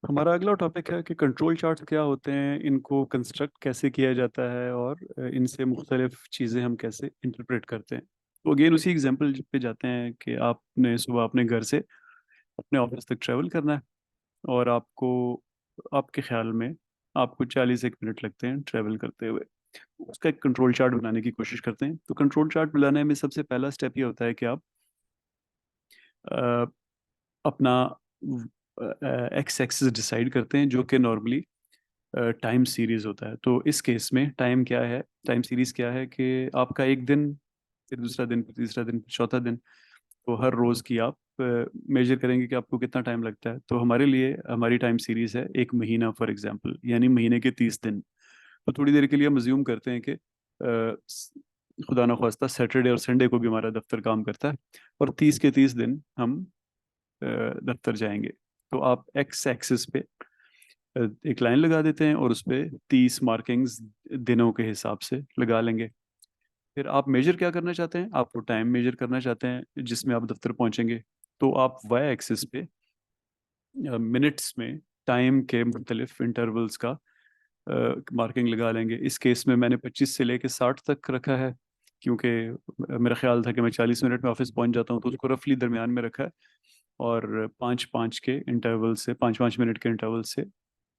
हमारा अगला टॉपिक है कि कंट्रोल चार्ट्स क्या होते हैं, इनको कंस्ट्रक्ट कैसे किया जाता है और इनसे मुख्तलिफ चीज़ें हम कैसे इंटरप्रेट करते हैं। तो अगेन उसी एग्जांपल पे जाते हैं कि आपने सुबह अपने घर से अपने ऑफिस तक ट्रैवल करना है और आपको आपके ख्याल में आपको 41 मिनट लगते हैं ट्रैवल करते हुए। उसका एक कंट्रोल चार्ट बनाने की कोशिश करते हैं। तो कंट्रोल चार्ट बनाने में सबसे पहला स्टेप ये होता है कि आप अ, अपना एक्स एक्सिस डिसाइड करते हैं जो कि नॉर्मली टाइम सीरीज होता है। तो इस केस में टाइम क्या है, टाइम सीरीज क्या है कि आपका एक दिन, फिर दूसरा दिन, फिर तीसरा दिन, फिर चौथा दिन। तो हर रोज की आप मेजर करेंगे कि आपको कितना टाइम लगता है। तो हमारे लिए हमारी टाइम सीरीज है एक महीना फॉर एग्जांपल, यानी महीने के 30 दिन। तो थोड़ी देर के लिए हम अज्यूम करते हैं कि खुदा न खास्ता सैटरडे और संडे को भी हमारा दफ्तर काम करता है और 30 के 30 दिन हम दफ्तर जाएंगे। तो आप एक्स एक्सिस पे एक लाइन लगा देते हैं और उस पे 30 मार्किंग्स दिनों के हिसाब से लगा लेंगे। फिर आप मेजर क्या करना चाहते हैं, आप वो टाइम मेजर करना चाहते हैं जिसमें आप दफ्तर पहुंचेंगे। तो आप वाई एक्सिस पे मिनट्स में टाइम के मुख्तलिफ इंटरवल्स का मार्किंग लगा लेंगे। इस केस में मैंने 25 से लेके 60 तक रखा है, क्योंकि मेरा ख्याल था कि मैं 40 मिनट में ऑफिस पहुंच जाता हूँ, तो उसको रफली दरमियान में रखा है। और 5-5 के इंटरवल से, 5-5 मिनट के इंटरवल से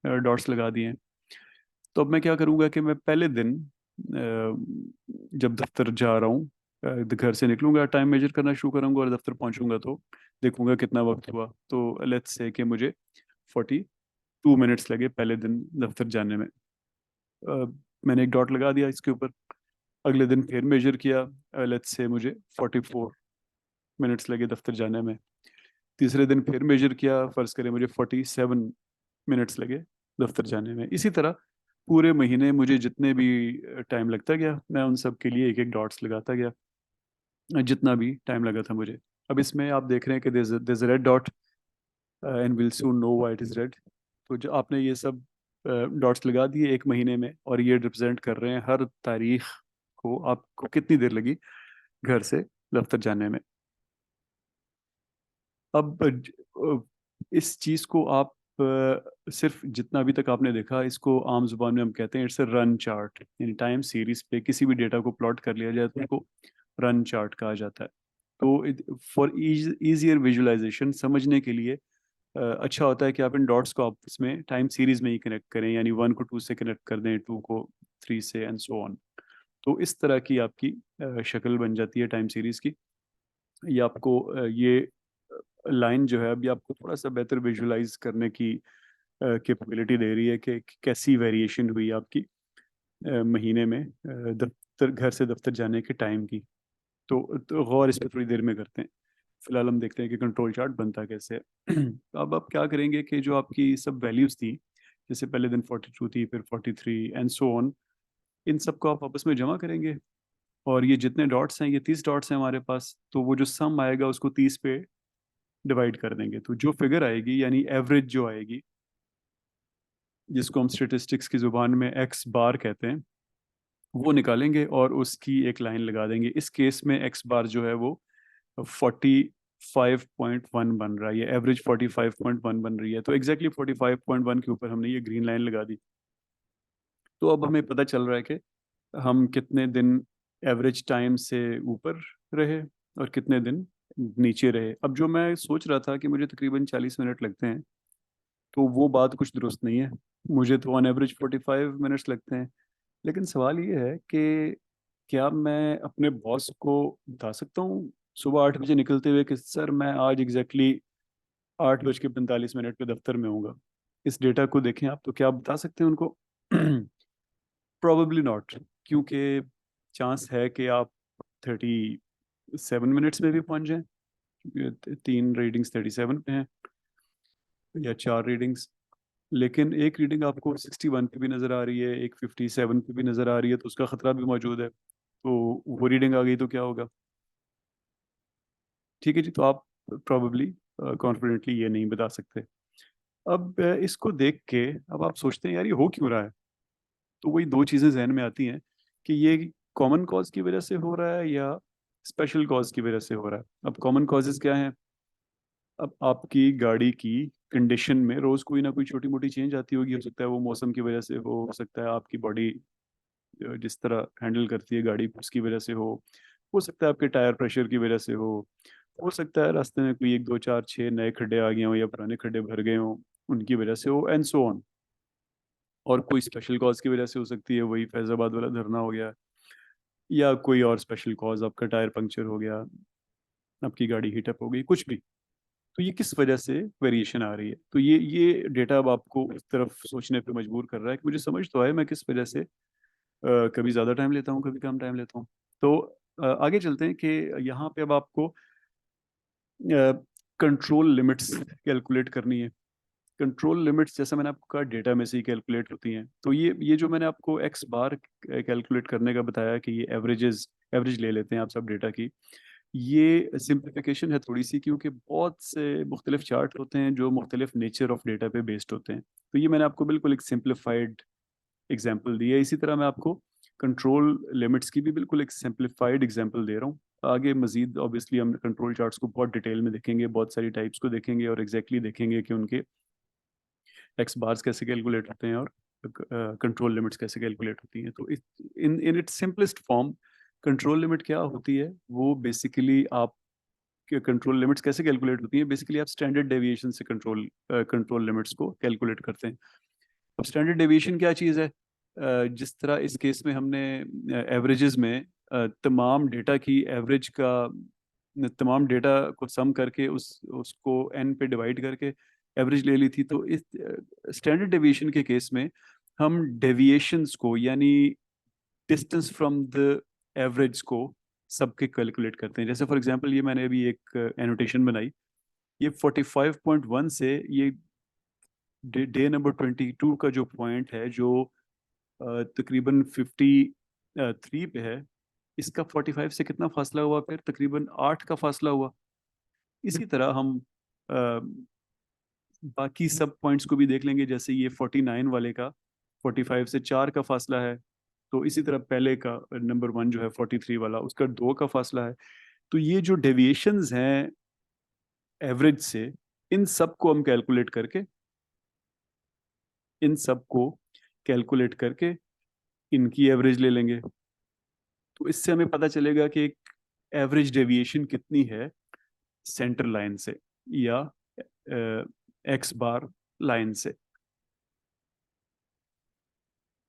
डॉट्स लगा दिए हैं। तो अब मैं क्या करूँगा कि मैं पहले दिन जब दफ्तर जा रहा हूँ, घर से निकलूंगा, टाइम मेजर करना शुरू करूंगा और दफ्तर पहुंचूंगा तो देखूंगा कितना वक्त हुआ। तो लेट्स से कि मुझे 42 मिनट्स लगे पहले दिन दफ्तर जाने में। अ, मैंने एक डॉट लगा दिया इसके ऊपर। अगले दिन फिर मेजर किया, लेट्स से मुझे 44 मिनट्स लगे दफ्तर जाने में। तीसरे दिन फिर मेजर किया, फर्ज करें मुझे 47 मिनट्स लगे दफ्तर जाने में। इसी तरह पूरे महीने मुझे जितने भी टाइम लगता गया, मैं उन सब के लिए एक एक डॉट्स लगाता गया, जितना भी टाइम लगा था मुझे। अब इसमें आप देख रहे हैं कि there is red dot and will soon know why it is red. तो जो आपने ये सब डॉट्स लगा दिए एक महीने में, और ये रिप्रेजेंट कर रहे हैं हर तारीख को आपको कितनी देर लगी घर से दफ्तर जाने में। अब इस चीज को आप सिर्फ जितना अभी तक आपने देखा, इसको आम जुबान में हम कहते हैं इट्स अ रन चार्ट। यानी टाइम सीरीज पे किसी भी डेटा को प्लॉट कर लिया जाए तो उसको रन चार्ट कहा जाता है। तो फॉर इजियर विजुअलाइजेशन, समझने के लिए अच्छा होता है कि आप इन डॉट्स को आपस में टाइम सीरीज में ही कनेक्ट करें, यानी 1 को 2 से कनेक्ट कर दें, 2 को 3 से, एंड सो ऑन। तो इस तरह की आपकी शक्ल बन जाती है टाइम सीरीज की। ये आपको ये लाइन जो है अभी आपको थोड़ा सा बेहतर विजुलाइज करने की कैपेबिलिटी दे रही है कि कैसी वेरिएशन हुई आपकी महीने में दफ्तर, घर से दफ्तर जाने के टाइम की। तो गौर इस पर थोड़ी देर में करते हैं। फिलहाल हम देखते हैं कि कंट्रोल चार्ट बनता कैसे है। तो अब आप क्या करेंगे कि जो आपकी सब वैल्यूज थी, जैसे पहले दिन 42 थी, फिर 43 एंड सो ऑन, इन सबको आप आपस में जमा करेंगे। और ये जितने डॉट्स हैं, ये 30 डॉट्स हैं हमारे पास, तो वो जो सम आएगा उसको 30 पे डिवाइड कर देंगे। तो जो फिगर आएगी, यानी एवरेज जो आएगी, जिसको हम स्टेटिस्टिक्स की जुबान में एक्स बार कहते हैं, वो निकालेंगे और उसकी एक लाइन लगा देंगे। इस केस में एक्स बार जो है वो 45.1 बन रहा है, ये एवरेज 45.1 बन रही है। तो एग्जैक्टली 45.1 के ऊपर हमने ये ग्रीन लाइन लगा दी। तो अब हमें पता चल रहा है कि हम कितने दिन एवरेज टाइम से ऊपर रहे और कितने दिन नीचे रहे। अब जो मैं सोच रहा था कि मुझे तकरीबन 40 मिनट लगते हैं, तो वो बात कुछ दुरुस्त नहीं है। मुझे तो ऑन एवरेज 45 मिनट्स लगते हैं। लेकिन सवाल ये है कि क्या मैं अपने बॉस को बता सकता हूँ सुबह 8 बजे निकलते हुए कि सर मैं आज एग्जैक्टली 8:45 पे दफ्तर में हूँगा। इस डेटा को देखें आप, तो क्या आप बता सकते हैं उनको? प्रोबेबली नॉट, क्योंकि चांस है कि आप 37 मिनट्स में भी पहुंच जाएं, क्योंकि 3 रीडिंग्स 37 पे हैं, या 4 रीडिंग्स। लेकिन एक रीडिंग आपको 61 पे भी नज़र आ रही है, एक 57 पे भी नज़र आ रही है, तो उसका खतरा भी मौजूद है। तो वो रीडिंग आ गई तो क्या होगा? ठीक है जी, तो आप प्रॉबेबली कॉन्फिडेंटली ये नहीं बता सकते। अब इसको देख के अब आप सोचते हैं यार ये हो क्यों रहा है। तो वही दो चीज़ें जहन में आती हैं कि ये कॉमन कॉज की वजह से हो रहा है या स्पेशल कॉज की वजह से हो रहा है। अब कॉमन कॉजेज क्या हैं? अब आपकी गाड़ी की कंडीशन में रोज कोई ना कोई छोटी मोटी चेंज आती होगी। हो सकता है वो मौसम की वजह से हो सकता है आपकी बॉडी जिस तरह हैंडल करती है गाड़ी उसकी वजह से हो सकता है आपके टायर प्रेशर की वजह से हो सकता है रास्ते में कोई एक दो चार छः नए खड्डे आ गए हों या पुराने खड्डे भर गए हों उनकी वजह से हो, एंड सो ऑन। और कोई स्पेशल कॉज की वजह से हो सकती है, वही फैजाबाद वाला धरना हो गया, या कोई और स्पेशल कॉज, आपका टायर पंक्चर हो गया, आपकी गाड़ी हीटअप हो गई, कुछ भी। तो ये किस वजह से वेरिएशन आ रही है, तो ये डेटा अब आपको उस तरफ सोचने पे मजबूर कर रहा है कि मुझे समझ तो आए मैं किस वजह से कभी ज़्यादा टाइम लेता हूँ कभी कम टाइम लेता हूँ। तो आगे चलते हैं कि यहाँ पे अब आपको कंट्रोल लिमिट्स कैलकुलेट करनी है। कंट्रोल लिमिट्स जैसा मैंने आपको कहा डेटा में से ही कैलकुलेट होती हैं। तो ये जो मैंने आपको एक्स बार कैलकुलेट करने का बताया कि ये एवरेज ले लेते हैं आप सब डेटा की, ये सिंप्लीफिकेशन है थोड़ी सी, क्योंकि बहुत से मुख्तलिफ चार्ट होते हैं जो मुख्तलिफ नेचर ऑफ डेटा पे बेस्ड होते हैं। तो ये मैंने आपको बिल्कुल एक सिंप्लीफाइड एग्जाम्पल दी है। इसी तरह मैं आपको कंट्रोल लिमिट्स की भी बिल्कुल एक सिंप्लीफाइड एग्जाम्पल दे रहा हूँ। आगे मजीद ऑब्वियसली हम कंट्रोल चार्ट्स को बहुत डिटेल में देखेंगे, बहुत सारी टाइप्स को देखेंगे और एग्जैक्टली देखेंगे कि उनके एक्स बार्स कैसे कैलकुलेट होते हैं और कंट्रोल लिमिट्स कैसे कैलकुलेट होती हैं। तो in in its simplest form control limit क्या होती है, वो बेसिकली आप कंट्रोल लिमिट्स कैसे कैलकुलेट होती हैं, बेसिकली आप स्टैंडर्ड डेविएशन से कंट्रोल लिमिट्स को कैलकुलेट करते हैं। अब स्टैंडर्ड डेविएशन क्या चीज़ है? जिस तरह इस केस में हमने एवरेजेस में तमाम डेटा की एवरेज का तमाम डेटा को सम करके उसको एन पे डिवाइड करके एवरेज ले ली थी, तो इस स्टैंडर्ड डेविएशन के केस में हम डेविएशंस को यानी डिस्टेंस फ्रॉम द एवरेज को सबके कैलकुलेट करते हैं। जैसे फॉर एग्जांपल ये मैंने अभी एक एनोटेशन बनाई, ये 45.1 से ये डे नंबर 22 का जो पॉइंट है जो तकरीबन 53 पे है, इसका 45 से कितना फासला हुआ, फिर तकरीबन 8 का फासला हुआ। इसी तरह हम अ, बाकी सब पॉइंट्स को भी देख लेंगे। जैसे ये 49 वाले का 45 से 4 का फासला है, तो इसी तरह पहले का नंबर 1 जो है 43 वाला, उसका 2 का फासला है। तो ये जो डेविएशंस हैं एवरेज से, इन सब को हम कैलकुलेट करके इन सब को कैलकुलेट करके इनकी एवरेज ले लेंगे। तो इससे हमें पता चलेगा कि एक एवरेज डेविएशन कितनी है सेंटर लाइन से या एक्स बार लाइन से।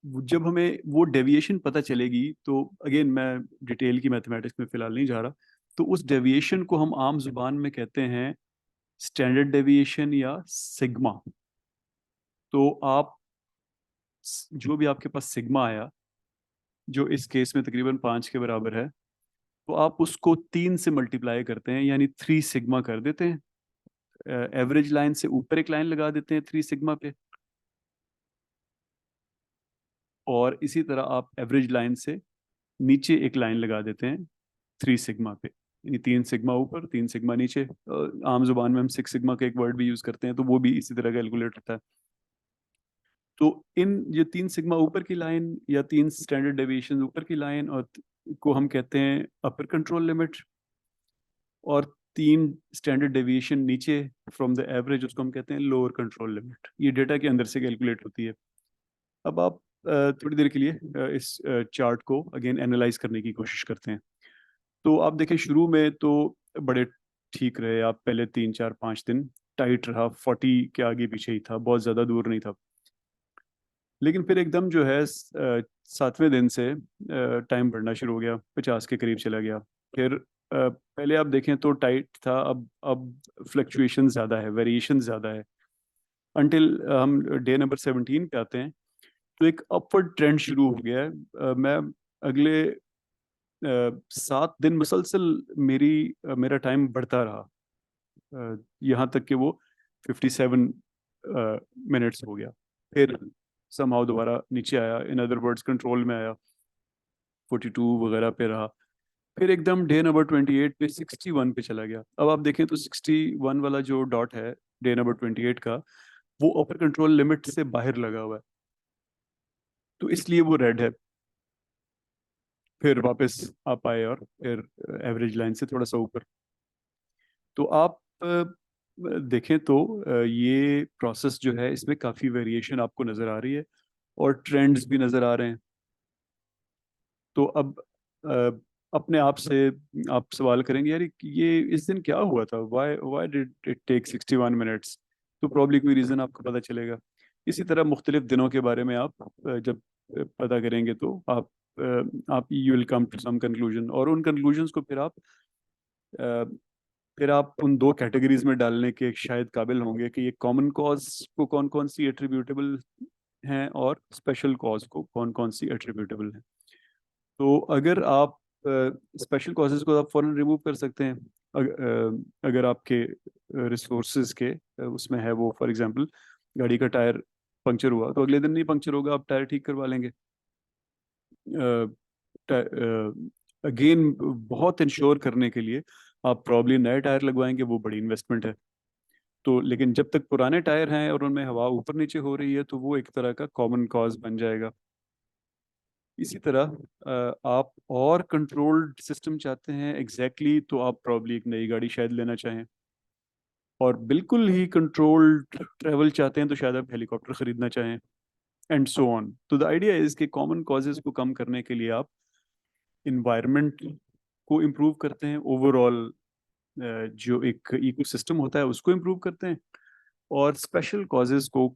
जब हमें वो डेविएशन पता चलेगी, तो अगेन मैं डिटेल की मैथमेटिक्स में फिलहाल नहीं जा रहा, तो उस डेविएशन को हम आम जुबान में कहते हैं स्टैंडर्ड डेविएशन या सिग्मा। तो आप जो भी आपके पास सिग्मा आया, जो इस केस में तकरीबन 5 के बराबर है, तो आप उसको 3 से मल्टीप्लाई करते हैं यानी 3 सिग्मा कर देते हैं। एवरेज लाइन से ऊपर एक लाइन लगा देते हैं 3 सिग्मा पे, और इसी तरह आप एवरेज लाइन से नीचे एक लाइन लगा देते हैं 3 सिग्मा पे, यानी 3 सिग्मा ऊपर 3 सिग्मा नीचे। आम जुबान में हम 6 सिग्मा का एक वर्ड भी यूज करते हैं, तो वो भी इसी तरह कैलकुलेट होता है। तो इन ये 3 सिग्मा ऊपर की लाइन या 3 स्टैंडर्ड डेविएशन ऊपर की लाइन और को हम कहते हैं अपर कंट्रोल लिमिट, और 3 स्टैंडर्ड डेविएशन नीचे फ्रॉम द एवरेज उसको हम कहते हैं लोअर कंट्रोल लिमिट। ये डेटा के अंदर से कैलकुलेट होती है। अब आप थोड़ी देर के लिए इस चार्ट को अगेन एनालाइज करने की कोशिश करते हैं। तो आप देखें शुरू में तो बड़े ठीक रहे, आप पहले 3 4 5 दिन टाइट रहा, 40 के आगे पीछे ही था, बहुत ज़्यादा दूर नहीं था। लेकिन फिर एकदम जो है 7वें दिन से टाइम बढ़ना शुरू हो गया, 50 के करीब चला गया। फिर पहले आप देखें तो टाइट था, अब फ्लक्चुएशन ज़्यादा है, वेरिएशन ज़्यादा है, अंटिल हम डे नंबर 17 पे आते हैं, तो एक अपवर्ड ट्रेंड शुरू हो गया है। मैं अगले 7 दिन मुसलसल मेरा टाइम बढ़ता रहा, यहाँ तक कि वो 57 मिनट्स हो गया। फिर समहाउ दोबारा नीचे आया, इन अदर वर्ड्स कंट्रोल में आया, 42 वगैरह पे रहा। फिर एकदम डे नंबर 28 पे 61 पे चला गया। अब आप देखें तो 61 वाला जो डॉट है डे नंबर 28 का, वो अपर कंट्रोल लिमिट से बाहर लगा हुआ है, तो इसलिए वो रेड है। फिर वापस आप आए और फिर एवरेज लाइन से थोड़ा सा ऊपर। तो आप देखें तो ये प्रोसेस जो है इसमें काफ़ी वेरिएशन आपको नज़र आ रही है और ट्रेंड्स भी नज़र आ रहे हैं। तो अब अ, अपने आप से आप सवाल करेंगे, यार ये इस दिन क्या हुआ था, why why did it take 61 minutes. तो प्रॉब्ली कोई रीज़न आपको पता चलेगा। इसी तरह मुख्तलिफ दिनों के बारे में आप जब पता करेंगे तो आप you will come to some conclusion, और उन कंक्लूजन्स को अ, फिर आप उन दो कैटेगरीज में डालने के शायद काबिल होंगे कि ये कॉमन कॉज को कौन कौन सी एट्रीब्यूटेबल हैं और स्पेशल कॉज को कौन कौन सी एट्रीब्यूटेबल हैं। तो अगर आप स्पेशल कॉजेज को आप फौरन रिमूव कर सकते हैं। अगर आपके रिसोर्सेज के उसमें है वो, फॉर एग्जांपल गाड़ी का टायर पंक्चर हुआ तो अगले दिन नहीं पंक्चर होगा, आप टायर ठीक करवा लेंगे। अगेन बहुत इंश्योर करने के लिए आप प्रॉब्ली नए टायर लगवाएंगे, वो बड़ी इन्वेस्टमेंट है। तो लेकिन जब तक पुराने टायर हैं और उनमें हवा ऊपर नीचे हो रही है तो वो एक तरह का कॉमन कॉज बन जाएगा। इसी तरह आप और कंट्रोल्ड सिस्टम चाहते हैं एग्जैक्टली तो आप प्रॉब्ली एक नई गाड़ी शायद लेना चाहें, और बिल्कुल ही कंट्रोल्ड ट्रेवल चाहते हैं तो शायद आप हेलीकॉप्टर खरीदना चाहें, एंड सो ऑन। तो द आइडिया इज कि कॉमन कॉजेज को कम करने के लिए आप इन्वायरमेंट को इम्प्रूव करते हैं, ओवरऑल जो एक इकोसिस्टम होता है उसको इम्प्रूव करते हैं, और स्पेशल कॉजेज को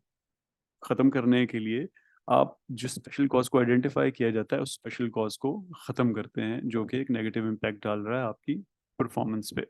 ख़त्म करने के लिए आप जिस स्पेशल कॉज को आइडेंटिफाई किया जाता है उस स्पेशल कॉज को ख़त्म करते हैं जो कि एक नेगेटिव इम्पैक्ट डाल रहा है आपकी परफॉर्मेंस पे।